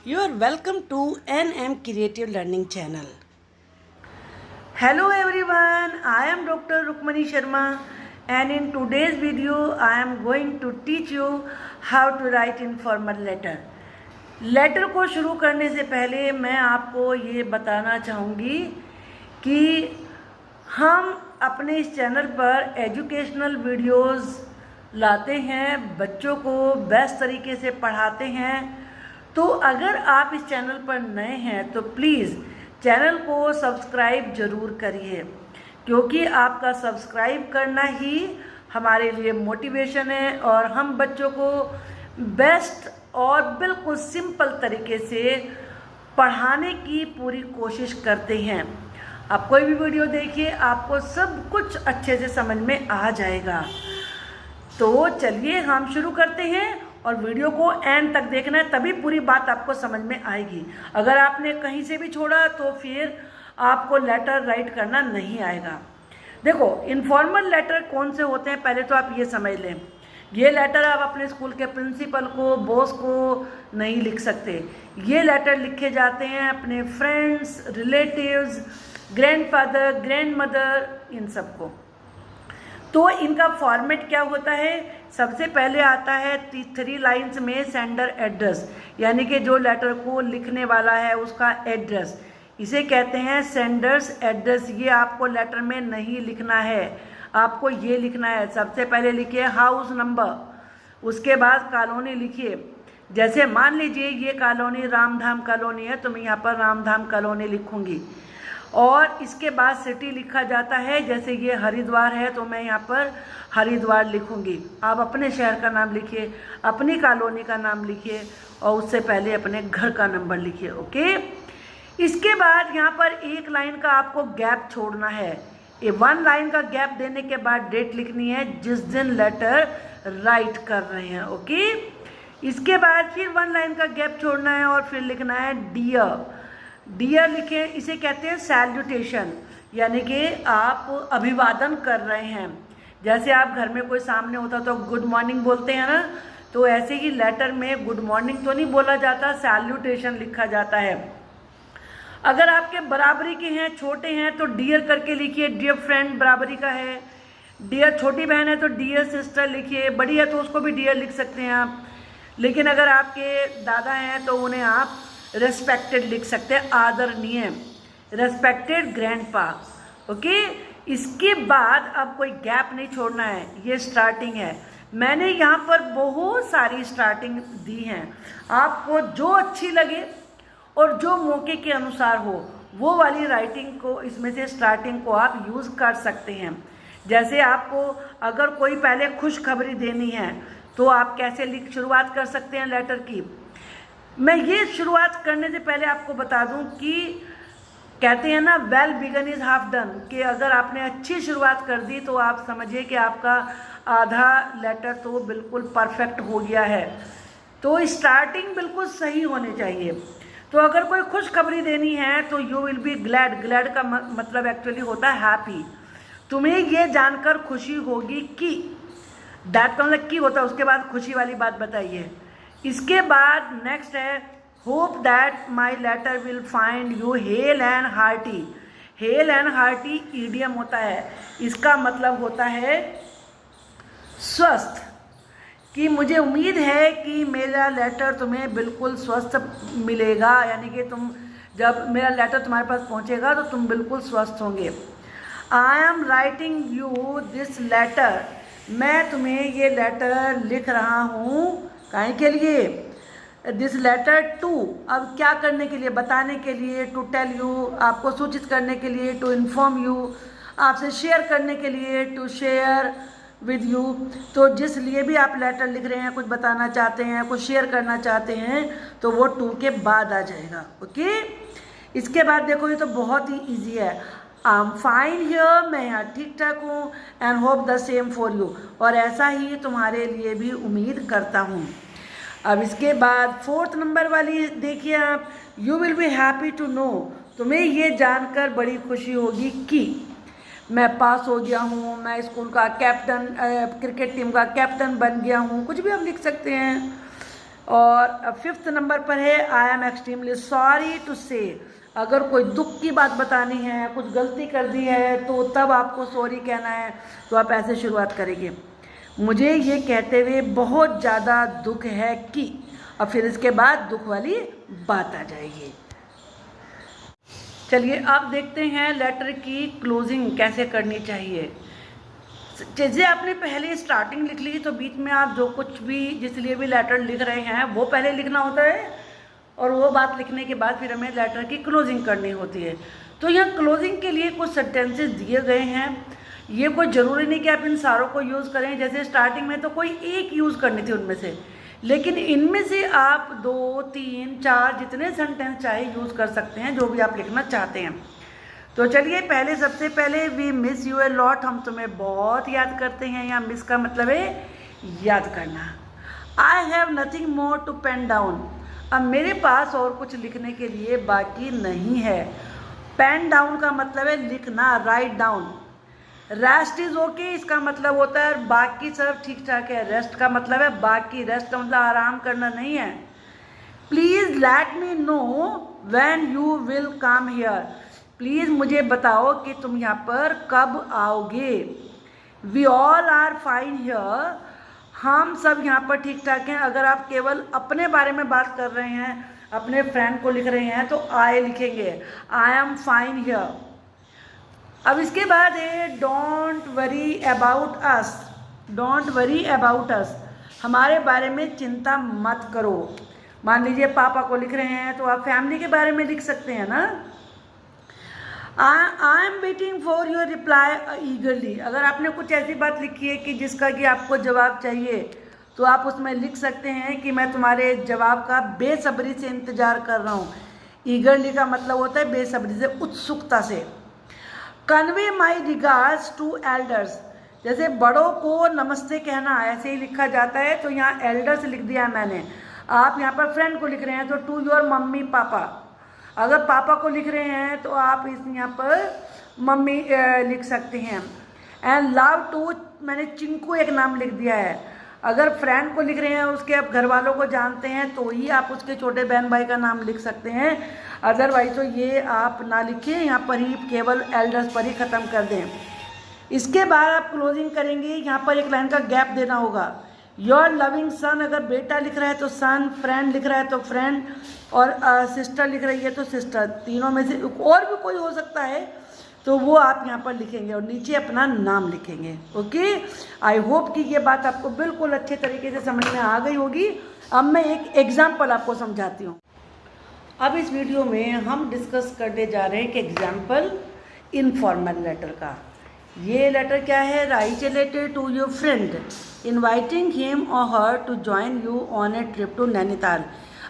You are welcome to NM Creative Learning Channel. Hello everyone, I am Dr. Rukmani Sharma and in today's video I am going to teach you how to write informal letter. Letter को शुरू करने से पहले मैं आपको ये बताना चाहूँगी कि हम अपने इस चैनल पर एजुकेशनल वीडियोस लाते हैं, बच्चों को बेस्ट तरीके से पढ़ाते हैं। तो अगर आप इस चैनल पर नए हैं तो प्लीज़ चैनल को सब्सक्राइब ज़रूर करिए, क्योंकि आपका सब्सक्राइब करना ही हमारे लिए मोटिवेशन है और हम बच्चों को बेस्ट और बिल्कुल सिंपल तरीके से पढ़ाने की पूरी कोशिश करते हैं। आप कोई भी वीडियो देखिए, आपको सब कुछ अच्छे से समझ में आ जाएगा। तो चलिए हम शुरू करते हैं और वीडियो को एंड तक देखना है, तभी पूरी बात आपको समझ में आएगी। अगर आपने कहीं से भी छोड़ा तो फिर आपको लेटर राइट करना नहीं आएगा। देखो, इनफॉर्मल लेटर कौन से होते हैं पहले तो आप ये समझ लें। ये लेटर आप अपने स्कूल के प्रिंसिपल को, बॉस को नहीं लिख सकते। ये लेटर लिखे जाते हैं अपने फ्रेंड्स, रिलेटिव्स, ग्रैंडफादर, ग्रैंडमदर, इन सबको। तो इनका फॉर्मेट क्या होता है? सबसे पहले आता है 3 लाइन्स में सेंडर एड्रेस, यानी कि जो लेटर को लिखने वाला है उसका एड्रेस, इसे कहते हैं सेंडर्स एड्रेस। ये आपको लेटर में नहीं लिखना है, आपको ये लिखना है। सबसे पहले लिखिए हाउस नंबर, उसके बाद कॉलोनी लिखिए। जैसे मान लीजिए ये कॉलोनी रामधाम कॉलोनी है तो मैं यहाँ पर रामधाम कॉलोनी लिखूँगी। और इसके बाद सिटी लिखा जाता है, जैसे ये हरिद्वार है तो मैं यहाँ पर हरिद्वार लिखूँगी। आप अपने शहर का नाम लिखिए, अपनी कॉलोनी का नाम लिखिए और उससे पहले अपने घर का नंबर लिखिए। ओके, इसके बाद यहाँ पर एक लाइन का आपको गैप छोड़ना है। ये 1 लाइन का गैप देने के बाद डेट लिखनी है जिस दिन लेटर राइट कर रहे हैं। ओके, इसके बाद फिर 1 लाइन का गैप छोड़ना है और फिर लिखना है डियर। डियर लिखे, इसे कहते हैं सैल्यूटेशन, यानी कि आप अभिवादन कर रहे हैं। जैसे आप घर में कोई सामने होता तो गुड मॉर्निंग बोलते हैं ना, तो ऐसे ही लेटर में गुड मॉर्निंग तो नहीं बोला जाता, सैल्यूटेशन लिखा जाता है। अगर आपके बराबरी के हैं, छोटे हैं, तो डियर करके लिखिए, डियर फ्रेंड बराबरी का है। डियर छोटी बहन है तो डियर सिस्टर लिखिए, बड़ी है तो उसको भी डियर लिख सकते हैं आप। लेकिन अगर आपके दादा हैं तो उन्हें आप रेस्पेक्टेड लिख सकते हैं, आदरणीय, रेस्पेक्टेड ग्रैंडपा। ओके, इसके बाद अब कोई गैप नहीं छोड़ना है, ये स्टार्टिंग है। मैंने यहाँ पर बहुत सारी स्टार्टिंग दी हैं, आपको जो अच्छी लगे और जो मौके के अनुसार हो वो वाली राइटिंग को, इसमें से स्टार्टिंग को आप यूज़ कर सकते हैं। जैसे आपको अगर कोई पहले खुशखबरी देनी है तो आप कैसे शुरुआत कर सकते हैं लेटर की। मैं ये शुरुआत करने से पहले आपको बता दूं कि कहते हैं ना, well begin is half done, कि अगर आपने अच्छी शुरुआत कर दी तो आप समझिए कि आपका आधा लेटर तो बिल्कुल परफेक्ट हो गया है। तो स्टार्टिंग बिल्कुल सही होनी चाहिए। तो अगर कोई खुशखबरी देनी है तो you will be glad. Glad का मतलब एक्चुअली होता है हैप्पी। तुम्हें ये जानकर खुशी होगी कि, दैट का मतलब की होता है, उसके बाद खुशी वाली बात बताइए। इसके बाद नेक्स्ट है hope that my letter will find you hale and hearty. Hale and hearty idiom होता है, इसका मतलब होता है स्वस्थ, कि मुझे उम्मीद है कि मेरा लेटर तुम्हें बिल्कुल स्वस्थ मिलेगा, यानी कि तुम जब मेरा लेटर तुम्हारे पास पहुंचेगा तो तुम बिल्कुल स्वस्थ होंगे। I am writing you this letter, मैं तुम्हें ये लेटर लिख रहा हूँ। काहे के लिए? दिस लेटर टू, अब क्या करने के लिए? बताने के लिए, टू टेल यू, आपको सूचित करने के लिए, टू इन्फॉर्म यू, आपसे शेयर करने के लिए, टू शेयर विद यू। तो जिस लिए भी आप लेटर लिख रहे हैं, कुछ बताना चाहते हैं, कुछ शेयर करना चाहते हैं, तो वो टू के बाद आ जाएगा। ओके, इसके बाद देखो, ये तो बहुत ही ईजी है। आई एम फाइन हियर, मैं यहाँ ठीक ठाक हूँ, and hope the same for you, और ऐसा ही तुम्हारे लिए भी उम्मीद करता हूँ। अब इसके बाद 4th नंबर वाली देखिए आप, you will be happy to know, तुम्हें ये जानकर बड़ी खुशी होगी कि मैं पास हो गया हूँ, मैं स्कूल का कैप्टन, क्रिकेट टीम का कैप्टन बन गया हूँ, कुछ भी आप लिख सकते हैं। और 5th नंबर पर है I am extremely sorry to say. अगर कोई दुख की बात बतानी है, कुछ गलती कर दी है, तो तब आपको सॉरी कहना है, तो आप ऐसे शुरुआत करेंगे, मुझे ये कहते हुए बहुत ज़्यादा दुख है कि, और फिर इसके बाद दुख वाली बात आ जाएगी। चलिए अब देखते हैं लेटर की क्लोजिंग कैसे करनी चाहिए। जैसे आपने पहले स्टार्टिंग लिख ली, तो बीच में आप जो कुछ भी जिस लिए भी लेटर लिख रहे हैं वो पहले लिखना होता है, और वो बात लिखने के बाद फिर हमें लेटर की क्लोजिंग करनी होती है। तो यहाँ क्लोजिंग के लिए कुछ सेंटेंसेस दिए गए हैं। ये कोई ज़रूरी नहीं कि आप इन सारों को यूज़ करें। जैसे स्टार्टिंग में तो कोई एक यूज़ करनी थी उनमें से, लेकिन इनमें से आप 2, 3, 4 जितने सेंटेंस चाहे यूज़ कर सकते हैं, जो भी आप लिखना चाहते हैं। तो चलिए पहले सबसे पहले we miss you a lot, हम तुम्हें बहुत याद करते हैं। या मिस का मतलब है याद करना। I have nothing more to pen down, अब मेरे पास और कुछ लिखने के लिए बाकी नहीं है। पेन डाउन का मतलब है लिखना, write down. Rest is okay, इसका मतलब होता है बाकी सब ठीक ठाक है। रेस्ट का मतलब है बाकी, रेस्ट का मतलब आराम करना नहीं है। Please let me know when you will come here, प्लीज़ मुझे बताओ कि तुम यहाँ पर कब आओगे। We all are fine here, हम सब यहाँ पर ठीक ठाक हैं। अगर आप केवल अपने बारे में बात कर रहे हैं, अपने फ्रेंड को लिख रहे हैं, तो आई लिखेंगे, आई एम फाइन हियर। अब इसके बाद है don't worry about us, don't worry about us, हमारे बारे में चिंता मत करो। मान लीजिए पापा को लिख रहे हैं, तो आप फैमिली के बारे में लिख सकते हैं ना। I am waiting for your reply ईगरली, अगर आपने कुछ ऐसी बात लिखी है कि जिसका कि आपको जवाब चाहिए, तो आप उसमें लिख सकते हैं कि मैं तुम्हारे जवाब का बेसब्री से इंतज़ार कर रहा हूँ। ईगरली का मतलब होता है बेसब्री से, उत्सुकता से। Convey my regards to elders, जैसे बड़ों को नमस्ते कहना ऐसे ही लिखा जाता है, तो यहाँ एल्डर्स लिख दिया है मैंने। आप यहाँ पर फ्रेंड को लिख रहे हैं, तो टू योर मम्मी पापा। अगर पापा को लिख रहे हैं, तो आप इस यहाँ पर मम्मी लिख सकते हैं। एंड लव टू, मैंने चिंकू एक नाम लिख दिया है। अगर फ्रेंड को लिख रहे हैं, उसके आप घर वालों को जानते हैं, तो ही आप उसके छोटे बहन भाई का नाम लिख सकते हैं। अदरवाइज तो ये आप ना लिखिए, यहाँ पर ही केवल एल्डर्स पर ही ख़त्म कर दें। इसके बाद आप क्लोजिंग करेंगे, यहाँ पर एक लाइन का गैप देना होगा। योर लविंग सन, अगर बेटा लिख रहा है तो सन, फ्रेंड लिख रहा है तो फ्रेंड, और सिस्टर लिख रही है तो सिस्टर, तीनों में से और भी कोई हो सकता है, तो वो आप यहाँ पर लिखेंगे और नीचे अपना नाम लिखेंगे। ओके, आई होप कि ये बात आपको बिल्कुल अच्छे तरीके से समझ में आ गई होगी। अब मैं एक एग्जाम्पल आपको समझाती हूँ। अब इस वीडियो में हम डिस्कस करने जा रहे हैं कि एग्जाम्पल इनफॉर्मल लेटर का। ये लेटर क्या है? Write a letter to your friend inviting him और her to join you on a trip to Nainital.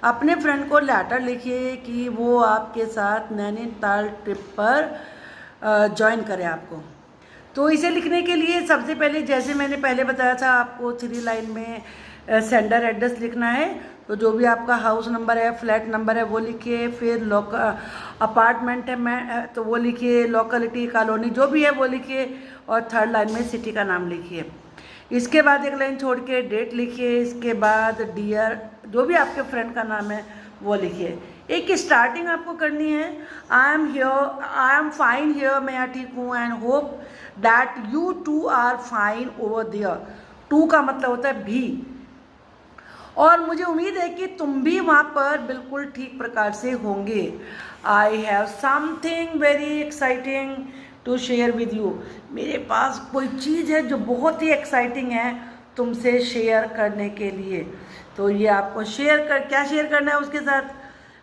अपने फ्रेंड को लेटर लिखिए कि वो आपके साथ नैनीताल ट्रिप पर ज्वाइन करें आपको। तो इसे लिखने के लिए सबसे पहले, जैसे मैंने पहले बताया था, आपको 3 लाइन में सेंडर एड्रेस लिखना है। तो जो भी आपका हाउस नंबर है, फ्लैट नंबर है, वो लिखिए। फिर अपार्टमेंट है मैं तो वो लिखिए, लोकेलिटी, कॉलोनी जो भी है वो लिखिए, और 3rd लाइन में सिटी का नाम लिखिए। इसके बाद एक लाइन छोड़ के डेट लिखिए। इसके बाद डियर, जो भी आपके फ्रेंड का नाम है वो लिखिए। एक स्टार्टिंग आपको करनी है, I am here, I am fine here, मैं यहाँ ठीक हूँ, and hope that you too are fine over there. Too का मतलब होता है भी, और मुझे उम्मीद है कि तुम भी वहाँ पर बिल्कुल ठीक प्रकार से होंगे। I have something very exciting to share with you, मेरे पास कोई चीज़ है जो बहुत ही एक्साइटिंग है तुमसे शेयर करने के लिए। तो ये आपको क्या शेयर करना है उसके साथ?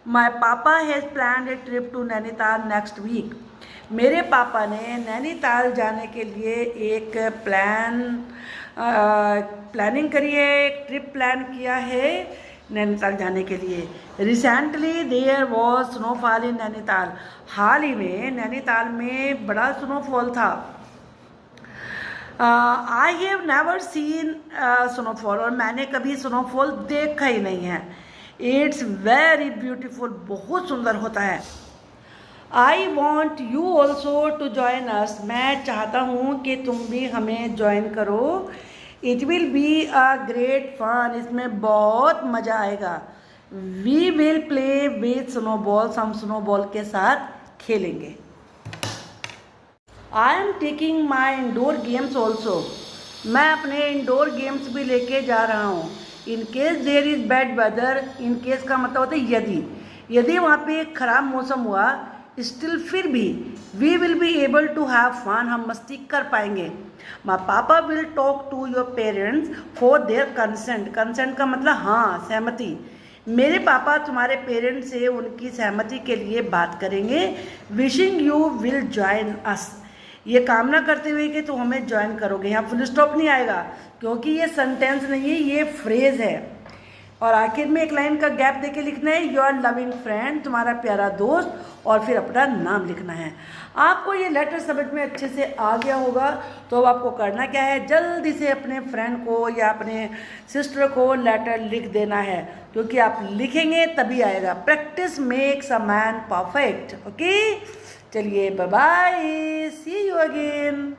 My papa has planned a trip to Nainital next week, मेरे पापा ने नैनीताल जाने के लिए एक प्लानिंग करी है, एक ट्रिप प्लान किया है नैनीताल जाने के लिए। Recently there was snowfall in Nainital, हाल ही में नैनीताल में बड़ा स्नोफॉल था। I have never seen snowfall, और मैंने कभी स्नोफॉल देखा ही नहीं है। इट्स वेरी ब्यूटीफुल, बहुत सुंदर होता है। I want you also to join us, मैं चाहता हूँ कि तुम भी हमें ज्वाइन करो it will be a great fun, इसमें बहुत मज़ा आएगा। We will play with snowballs, हम स्नोबॉल के साथ खेलेंगे। I am taking my indoor games also, मैं अपने इंडोर गेम्स भी लेके जा रहा हूँ। In case there is bad weather, in case का मतलब होता है यदि वहाँ पे खराब मौसम हुआ, स्टिल फिर भी we will be able to have fun, हम मस्ती कर पाएंगे। My papa will talk to your parents for their consent, consent का मतलब हाँ, सहमति। मेरे पापा तुम्हारे पेरेंट्स से उनकी सहमति के लिए बात करेंगे। Wishing you will join us, ये कामना करते हुए कि तुम हमें ज्वाइन करोगे। यहाँ फुल स्टॉप नहीं आएगा क्योंकि ये सेंटेंस नहीं है, ये फ्रेज है। और आखिर में एक लाइन का गैप देके लिखना है, योर लविंग फ्रेंड, तुम्हारा प्यारा दोस्त, और फिर अपना नाम लिखना है। आपको ये लेटर समझ में अच्छे से आ गया होगा, तो अब आपको करना क्या है, जल्दी से अपने फ्रेंड को या अपने सिस्टर को लेटर लिख देना है, क्योंकि आप लिखेंगे तभी आएगा। Practice makes a man perfect. Okay, चलिए bye bye, see you again.